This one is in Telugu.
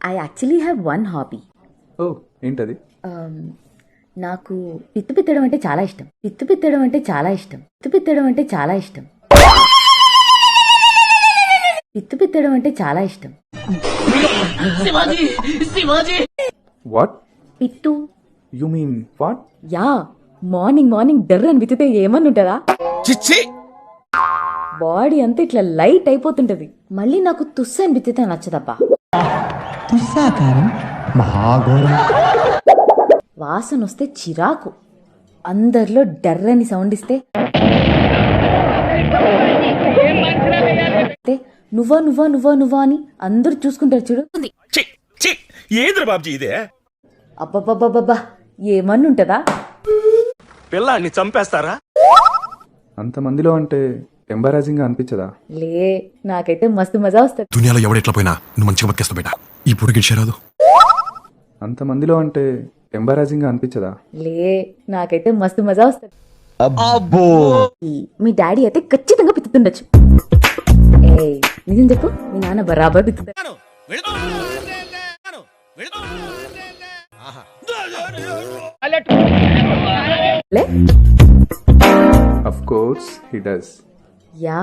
I actually have one hobby. ఓ ఏంటది? నాకు పిత్తు పిత్తడం అంటే చాలా ఇష్టం. పిత్తు పిత్తడం అంటే చాలా ఇష్టం. పిత్తు పిత్తడం అంటే చాలా ఇష్టం. పిత్తు పిత్తడం అంటే చాలా ఇష్టం. వాట్? పిత్తు. You mean what? Yeah, morning morning డర్రని విత్తితే ఏమని ఉంటుందా? బాడీ అంతా ఇట్లా లైట్ అయిపోతుంటది. మళ్ళీ నాకు తుస్సు అని విత్తితే నచ్చదబ్బా. వాసన వస్తే చిరాకు. అందరిలో డర్రని సౌండ్ ఇస్తే నువ్వా నువ్వా నువ్వా నువ్వా అని అందరూ చూసుకుంటారు చూడు. అబ్బబ్బబ్బబ్బా, ఏమన్నా ఉంటదా? పిల్లాన్ని చంపేస్తారా? అంతమందిలో అంటే ఎంబారాజింగ్ గా అనిపించదా? లే, నాకైతే మస్తు మజా వస్తుంది. దునియాలో ఎవడెట్లా పోయినా నువ్వు మంచిగా బతికేస్తావు బేటా. ఈ పూట గిడిచేరాదు. అంతమందిలో అంటే ఎంబారాజింగ్ గా అనిపించదా? లే, నాకైతే మస్తు మజా వస్తుంది. మీ డాడీ అయితే ఖచ్చితంగా పిత్తుతుండొచ్చు. ఏ నిజం చెప్పు, మీ నాన్న బరాబర్ పిత్తుతాడు. Of course he does. Yeah